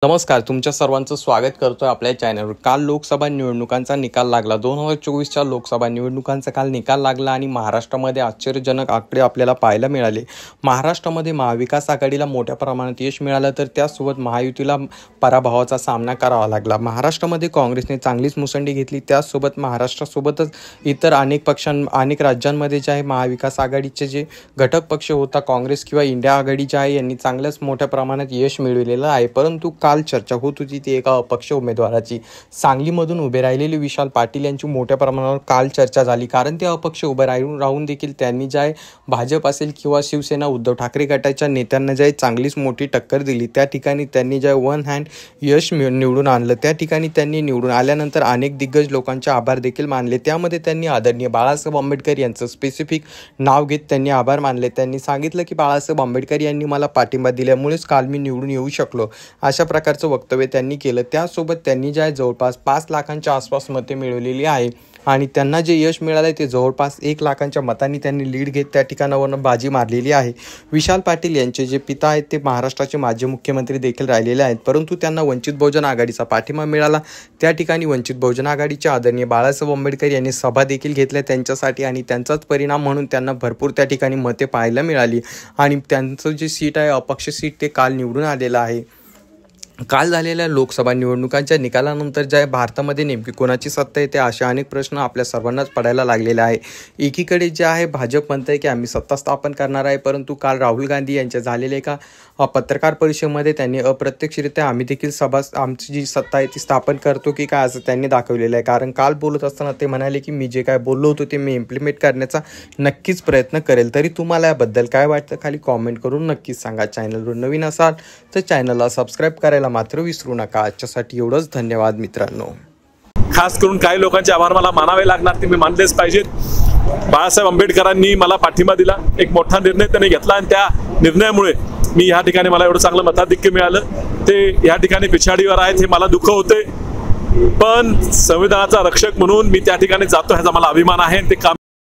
नमस्कार, तुमच्या सर्वांचं स्वागत करतोय आपल्या चॅनलवर। काल लोकसभा निवडणुकांचा निकाल लागला। 2024च्या लोकसभा निवडणुकांचा काल निकाल लागला आणि महाराष्ट्रामध्ये आश्चर्यजनक आकडे आपल्याला पाहायला मिळाले। महाराष्ट्रामध्ये महाविकास आघाडीला मोठ्या प्रमाणात यश मिळालं, तर त्यासोबत महायुतीला पराभवाचा सामना करावा लागला। महाराष्ट्रामध्ये काँग्रेसने चांगलीच मुसंडी घेतली। त्यासोबत महाराष्ट्रासोबतच इतर अनेक राज्यांमध्ये जे आहे महाविकास आघाडीचे जे घटक पक्ष होता, काँग्रेस किंवा इंडिया आघाडी जे आहे, यांनी चांगल्याच मोठ्या प्रमाणात यश मिळवलेलं आहे। परंतु काल चर्चा होत होती ती एका अपक्ष उमेदवाराची। सांगलीमधून उभे राहिलेले विशाल पाटील यांची मोठ्या प्रमाणावर काल चर्चा झाली, कारण ते अपक्ष उभे राहून देखील त्यांनी जे आहे भाजप असेल किंवा शिवसेना उद्धव ठाकरे गटाच्या नेत्यांना जे चांगलीच मोठी टक्कर दिली। त्या ठिकाणी त्यांनी जे वन हँड यश निवडून आणलं। त्या ठिकाणी त्यांनी निवडून आल्यानंतर अनेक दिग्गज लोकांचे आभार देखील मानले। त्यामध्ये त्यांनी आदरणीय बाळासाहेब आंबेडकर यांचं स्पेसिफिक नाव घेत त्यांनी आभार मानले। त्यांनी सांगितलं की बाळासाहेब आंबेडकर यांनी मला पाठिंबा दिल्यामुळेच काल मी निवडून येऊ शकलो, अशा प्रकारचं वक्तव्य त्यांनी केलं। त्यासोबत त्यांनी जे जवळपास 5 लाखांच्या आसपास मते मिळवलेली आहे आणि त्यांना जे यश मिळाले ते जवळपास 1 लाखांच्या मतांनी त्यांनी लीड घेत त्या ठिकाणावरून बाजी मारलेली आहे। विशाल पाटील यांचे जे पिता आहेत ते महाराष्ट्राचे माजी मुख्यमंत्री देखील राहिलेले आहेत, परंतु त्यांना वंचित बहुजन आघाडीचा पाठिंबा मिळाला। त्या ठिकाणी वंचित बहुजन आघाडीचे आदरणीय बाळासाहेब आंबेडकर यांनी सभा देखील घेतल्या त्यांच्यासाठी आणि त्यांचाच परिणाम म्हणून त्यांना भरपूर त्या ठिकाणी मते पाहायला मिळाली आणि त्यांचं जे सीट आहे अपक्ष सीट ते काल निवडून आलेलं आहे। काल झालेल्या लोकसभा निवडणुकांच्या निकालानंतर जे भारतामध्ये नेमकी कोणाची सत्ता येते असे अनेक प्रश्न आपल्या सर्वांनाच पडायला लागलेले आहे। एकीकडे जे आहे भाजप म्हणते की आम्ही सत्ता स्थापन करणार आहे, परंतु काल राहुल गांधी यांच्या झालेल्या एका पत्रकार परिषदेमध्ये त्यांनी अप्रत्यक्षरित्या आम्ही देखील आमची जी सत्ता आहे ती स्थापन करतो की काय असं त्यांनी दाखवलेलं आहे। कारण काल बोलत असताना ते म्हणाले की मी जे काय बोललो होतो ते मी इम्प्लिमेंट करण्याचा नक्कीच प्रयत्न करेल। तरी तुम्हाला याबद्दल काय वाटतं खाली कॉमेंट करून नक्कीच सांगा। चॅनलवर नवीन असाल तर चॅनलला सबस्क्राईब करायला मात्र विसरू नका। आजच्यासाठी एवढंच, धन्यवाद मित्रांनो। खास करून काही लोकांचे आभार मला मानावे लागणार, ते मी मानलेच पाहिजेत। बाळासाहेब आंबेडकरांनी मला पाठिंबा दिला, एक मोठा निर्णय त्यांनी घेतला आणि त्या निर्णयामुळे मी या ठिकाणी मला एवढं चांगलं मताधिक्य मिळालं। ते या ठिकाणी पिछाडीवर आहेत हे मला दुःख होते, पण संविधानाचा रक्षक म्हणून मी त्या ठिकाणी जातो ह्याचा मला अभिमान आहे। ते काम